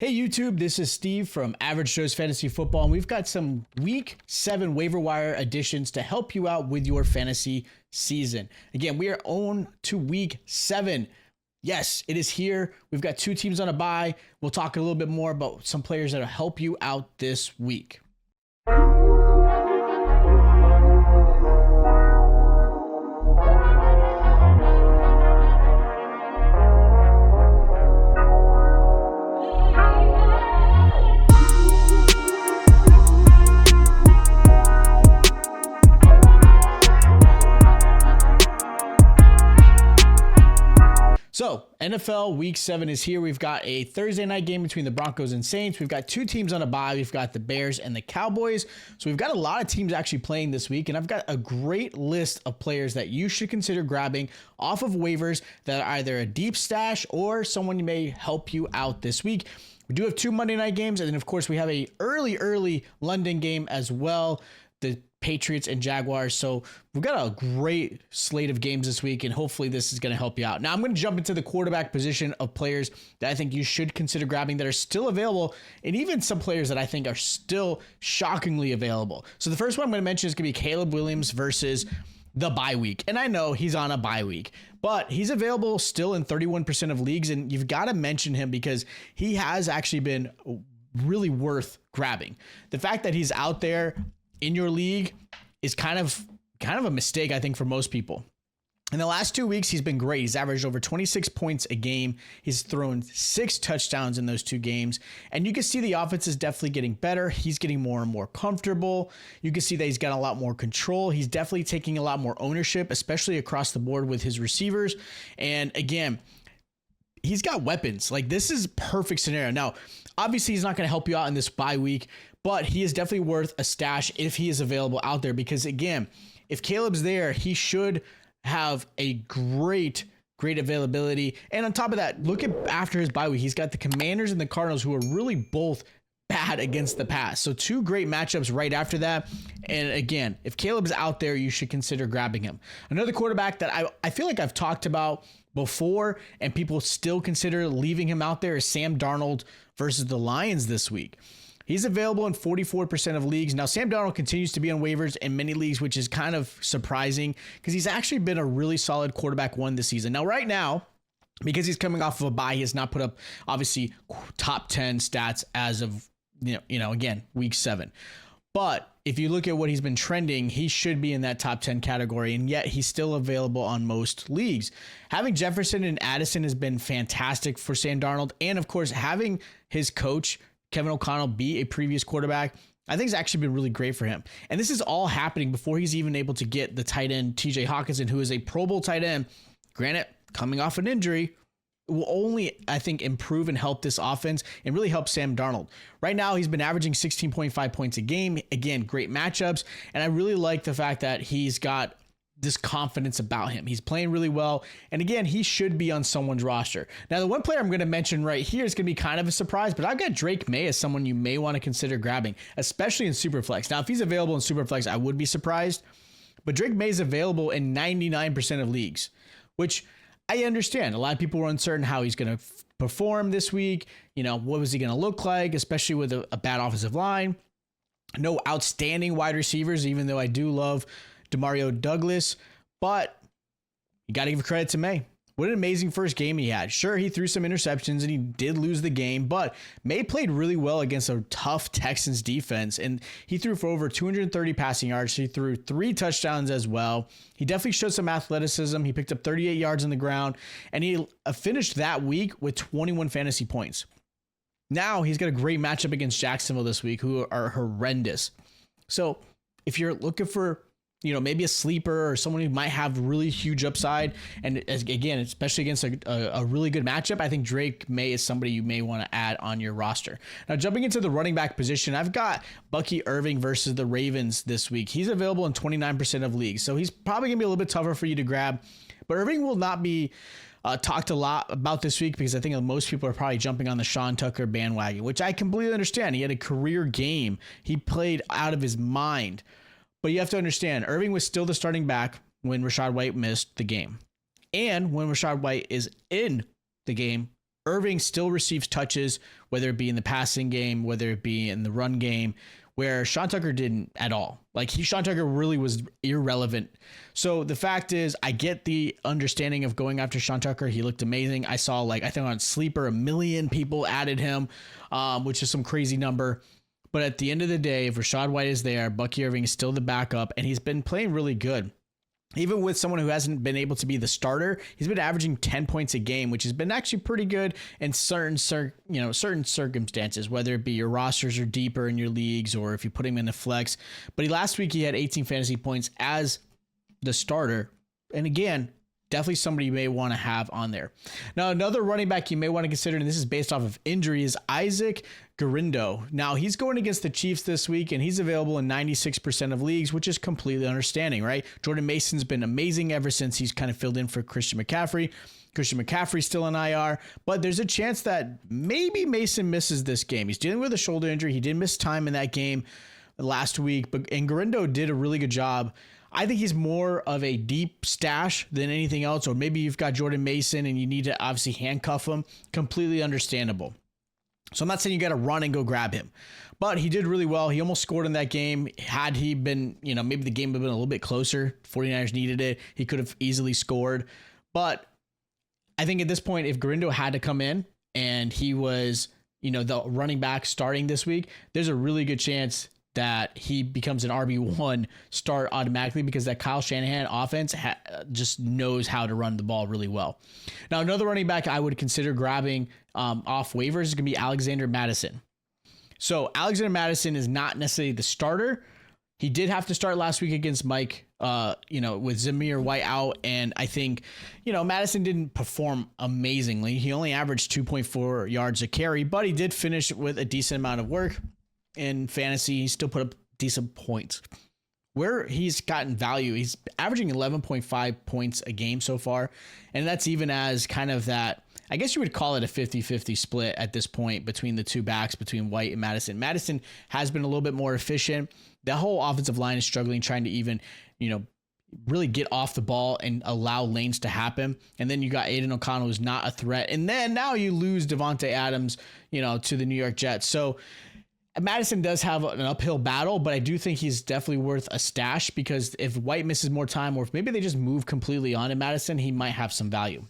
Hey YouTube, this is Steve from Average Joe's Fantasy Football, and we've got some Week 7 waiver wire additions to help you out with your fantasy season. Again, we are on to Week 7. Yes, it is here. We've got two teams on a bye. We'll talk a little bit more about some players that will help you out this week. So, NFL Week 7 is here. We've got a Thursday night game between the Broncos and Saints. We've got two teams on a bye. We've got the Bears and the Cowboys. So we've got a lot of teams actually playing this week, and I've got a great list of players that you should consider grabbing off of waivers that are either a deep stash or someone who may help you out this week. We do have two Monday night games, and then of course we have a early London game as well. The Patriots and Jaguars. So we've got a great slate of games this week, and hopefully this is going to help you out. Now I'm going to jump into the quarterback position of players that I think you should consider grabbing that are still available, and even some players that I think are still shockingly available. So the first one I'm going to mention is going to be Caleb Williams versus the bye week. And I know he's on a bye week, but he's available still in 31% of leagues, and you've got to mention him because he has actually been really worth grabbing. The fact that he's out there in your league is kind of a mistake, I think, for most people. In the last 2 weeks, he's been great. He's averaged over 26 points a game. He's thrown 6 touchdowns in those 2 games. And you can see the offense is definitely getting better. He's getting more and more comfortable. You can see that he's got a lot more control. He's definitely taking a lot more ownership, especially across the board with his receivers. And again, he's got weapons. Like, this is perfect scenario. Now, obviously, he's not going to help you out in this bye week, but he is definitely worth a stash if he is available out there. Because again, if Caleb's there, he should have a great availability. And on top of that, look at after his bye week, he's got the Commanders and the Cardinals, who are really both bad against the pass. So 2 great matchups right after that. And again, if Caleb's out there, you should consider grabbing him. Another quarterback that I feel like I've talked about before and people still consider leaving him out there is Sam Darnold versus the Lions this week. He's available in 44% of leagues. Now, Sam Darnold continues to be on waivers in many leagues, which is kind of surprising because he's actually been a really solid quarterback one this season. Now, right now, because he's coming off of a bye, he has not put up, obviously, top 10 stats as of, again, week 7. But if you look at what he's been trending, he should be in that top 10 category, and yet he's still available on most leagues. Having Jefferson and Addison has been fantastic for Sam Darnold, and of course, having his coach, Kevin O'Connell, be a previous quarterback, I think it's actually been really great for him. And this is all happening before he's even able to get the tight end, TJ Hawkinson, who is a Pro Bowl tight end. Granted, coming off an injury, will only, I think, improve and help this offense and really help Sam Darnold. Right now, he's been averaging 16.5 points a game. Again, great matchups. And I really like the fact that he's got this confidence about him. He's playing really well. And again, he should be on someone's roster. Now, the one player I'm going to mention right here is going to be kind of a surprise, but I've got Drake May as someone you may want to consider grabbing, especially in Superflex. Now, if he's available in Superflex, I would be surprised. But Drake May is available in 99% of leagues, which I understand. A lot of people were uncertain how he's going to perform this week. What was he going to look like, especially with a bad offensive line. No outstanding wide receivers, even though I do love Demario Douglas. But you got to give credit to May. What an amazing first game he had. Sure, he threw some interceptions and he did lose the game, but May played really well against a tough Texans defense, and he threw for over 230 passing yards. He threw 3 touchdowns as well. He definitely showed some athleticism. He picked up 38 yards on the ground, and he finished that week with 21 fantasy points. Now he's got a great matchup against Jacksonville this week, who are horrendous. So if you're looking for maybe a sleeper or someone who might have really huge upside, and again, especially against a really good matchup, I think Drake May is somebody you may want to add on your roster. Now, jumping into the running back position, I've got Bucky Irving versus the Ravens this week. He's available in 29% of leagues, so he's probably going to be a little bit tougher for you to grab, but Irving will not be talked a lot about this week because I think most people are probably jumping on the Sean Tucker bandwagon, which I completely understand. He had a career game. He played out of his mind. But you have to understand, Irving was still the starting back when Rachaad White missed the game. And when Rachaad White is in the game, Irving still receives touches, whether it be in the passing game, whether it be in the run game, where Sean Tucker didn't at all. Like Sean Tucker really was irrelevant. So the fact is, I get the understanding of going after Sean Tucker. He looked amazing. I saw I think on Sleeper, 1 million people added him, which is some crazy number. But at the end of the day, if Rachaad White is there, Bucky Irving is still the backup, and he's been playing really good. Even with someone who hasn't been able to be the starter, he's been averaging 10 points a game, which has been actually pretty good in certain circumstances, whether it be your rosters are deeper in your leagues or if you put him in a flex. But last week he had 18 fantasy points as the starter. And again, definitely somebody you may want to have on there. Now, another running back you may want to consider, and this is based off of injury, is Isaac Guerendo. Now, he's going against the Chiefs this week, and he's available in 96% of leagues, which is completely understanding, right? Jordan Mason's been amazing ever since he's kind of filled in for Christian McCaffrey. Christian McCaffrey's still in IR, but there's a chance that maybe Mason misses this game. He's dealing with a shoulder injury. He did miss time in that game last week, and Guerendo did a really good job. I think he's more of a deep stash than anything else, or maybe you've got Jordan Mason and you need to obviously handcuff him. Completely understandable. So I'm not saying you got to run and go grab him, but he did really well. He almost scored in that game. Had he been, maybe the game would have been a little bit closer. 49ers needed it. He could have easily scored. But I think at this point, if Guerendo had to come in and he was, the running back starting this week, there's a really good chance that he becomes an RB1 start automatically, because that Kyle Shanahan offense just knows how to run the ball really well. Now, another running back I would consider grabbing off waivers is going to be Alexander Mattison. So Alexander Mattison is not necessarily the starter. He did have to start last week against Mike, with Zamir White out. And I think, Mattison didn't perform amazingly. He only averaged 2.4 yards a carry, but he did finish with a decent amount of work. In fantasy, he still put up decent points. Where he's gotten value, he's averaging 11.5 points a game so far. And that's even as kind of that, I guess you would call it a 50-50 split at this point between the two backs, between White and Mattison. Mattison has been a little bit more efficient. The whole offensive line is struggling, trying to even, really get off the ball and allow lanes to happen. And then you got Aiden O'Connell, who's not a threat. And then now you lose Devontae Adams, to the New York Jets. So Madison does have an uphill battle, but I do think he's definitely worth a stash, because if White misses more time, or if maybe they just move completely on to Madison, he might have some value.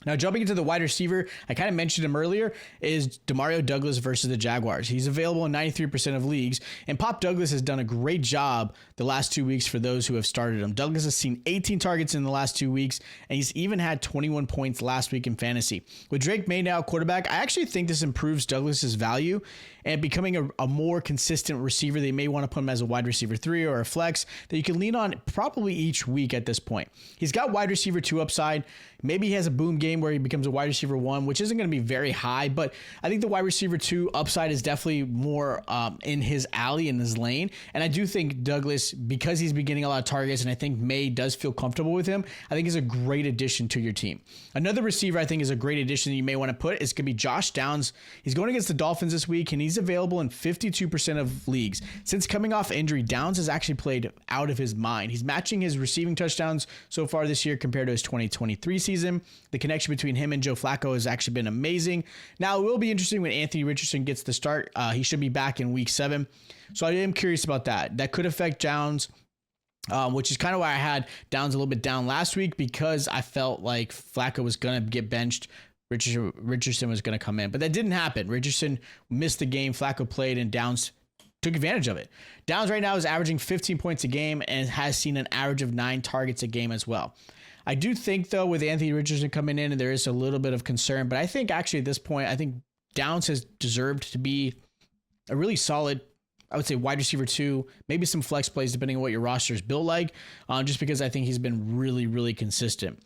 Now, jumping into the wide receiver, I kind of mentioned him earlier, is Demario Douglas versus the Jaguars. He's available in 93% of leagues, and Pop Douglas has done a great job the last 2 weeks for those who have started him. Douglas has seen 18 targets in the last 2 weeks, and he's even had 21 points last week in fantasy. With Drake May now quarterback, I actually think this improves Douglas's value and becoming a more consistent receiver. They may want to put him as a wide receiver 3 or a flex that you can lean on probably each week at this point. He's got wide receiver 2 upside. Maybe he has a boom game where he becomes a wide receiver 1, which isn't going to be very high, but I think the wide receiver 2 upside is definitely more in his alley, in his lane. And I do think Douglas, because he's been getting a lot of targets, and I think May does feel comfortable with him, I think is a great addition to your team. Another receiver I think is a great addition that you may want to put is going to be Josh Downs. He's going against the Dolphins this week, and he's available in 52% of leagues. Since coming off injury, Downs has actually played out of his mind. He's matching his receiving touchdowns so far this year compared to his 2023 season. The connection between him and Joe Flacco has actually been amazing. Now, it will be interesting when Anthony Richardson gets the start. He should be back in week 7. So I am curious about that. That could affect Downs, which is kind of why I had Downs a little bit down last week, because I felt like Flacco was going to get benched. Richardson was going to come in, but that didn't happen. Richardson missed the game. Flacco played, and Downs took advantage of it. Downs right now is averaging 15 points a game and has seen an average of 9 targets a game as well. I do think, though, with Anthony Richardson coming in, and there is a little bit of concern, but I think actually at this point, I think Downs has deserved to be a really solid, I would say, wide receiver 2, maybe some flex plays depending on what your roster is built like, just because I think he's been really, really consistent.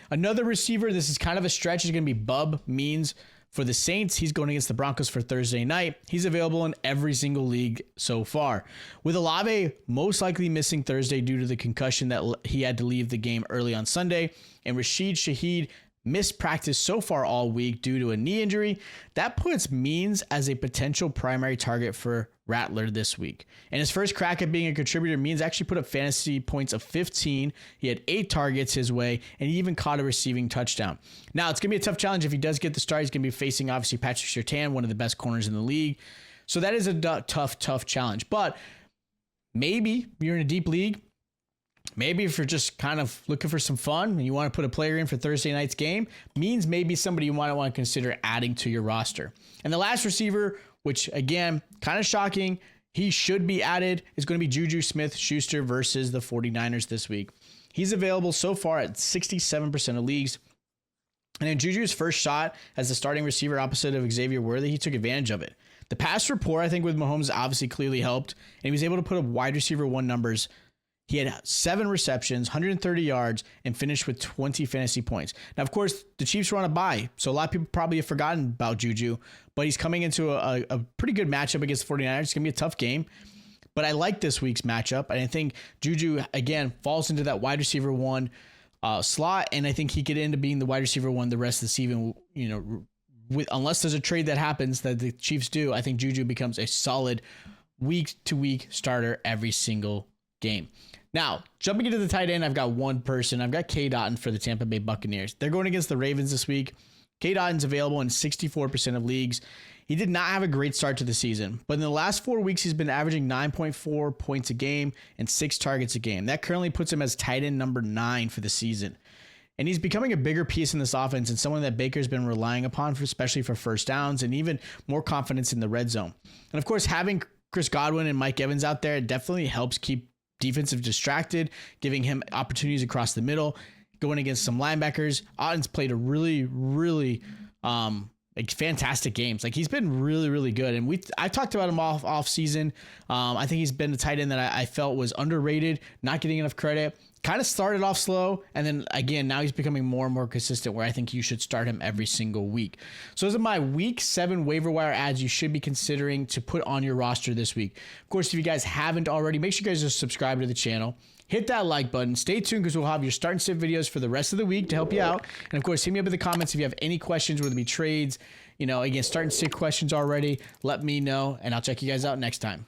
Another receiver, this is kind of a stretch, is going to be Bub Means for the Saints. He's going against the Broncos for Thursday night. He's available in every single league so far. With Olave most likely missing Thursday due to the concussion that he had to leave the game early on Sunday, and Rashid Shaheed missed practice so far all week due to a knee injury. That puts Means as a potential primary target for Rattler this week. And his first crack at being a contributor, Means actually put up fantasy points of 15. He had 8 targets his way, and he even caught a receiving touchdown. Now, it's going to be a tough challenge if he does get the start. He's going to be facing, obviously, Patrick Surtain, one of the best corners in the league. So that is a tough challenge. But maybe you're in a deep league. Maybe if you're just kind of looking for some fun and you want to put a player in for Thursday night's game, Means maybe somebody you might want to consider adding to your roster. And the last receiver, which again, kind of shocking, he should be added, is going to be Juju Smith-Schuster versus the 49ers this week. He's available so far at 67% of leagues. And in Juju's first shot as the starting receiver opposite of Xavier Worthy, he took advantage of it. The pass rapport, I think, with Mahomes obviously clearly helped, and he was able to put up wide receiver 1 numbers. He had 7 receptions, 130 yards, and finished with 20 fantasy points. Now, of course, the Chiefs were on a bye, so a lot of people probably have forgotten about Juju, but he's coming into a pretty good matchup against the 49ers. It's going to be a tough game, but I like this week's matchup, and I think Juju, again, falls into that wide receiver 1 slot, and I think he could end up being the wide receiver 1 the rest of the season, unless there's a trade that happens that the Chiefs do. I think Juju becomes a solid week-to-week starter every single game. Now, jumping into the tight end, I've got one person. I've got K. Dotton for the Tampa Bay Buccaneers. They're going against the Ravens this week. K. Dotton's available in 64% of leagues. He did not have a great start to the season, but in the last 4 weeks, he's been averaging 9.4 points a game and 6 targets a game. That currently puts him as tight end number 9 for the season. And he's becoming a bigger piece in this offense and someone that Baker's been relying upon, especially for first downs and even more confidence in the red zone. And of course, having Chris Godwin and Mike Evans out there definitely helps keep defensive distracted, giving him opportunities across the middle, going against some linebackers. Otton's played a really fantastic games. Like, he's been really good. And I talked about him off season. I think he's been a tight end that I felt was underrated, not getting enough credit. Kind of started off slow, and then again, now he's becoming more and more consistent, where I think you should start him every single week. So those are my week 7 waiver wire ads you should be considering to put on your roster this week. Of course, if you guys haven't already, make sure you guys just subscribe to the channel. Hit that like button. Stay tuned, because we'll have your start and sit videos for the rest of the week to help you out. And of course, hit me up in the comments if you have any questions, whether it be trades, again, start and sit questions already. Let me know, and I'll check you guys out next time.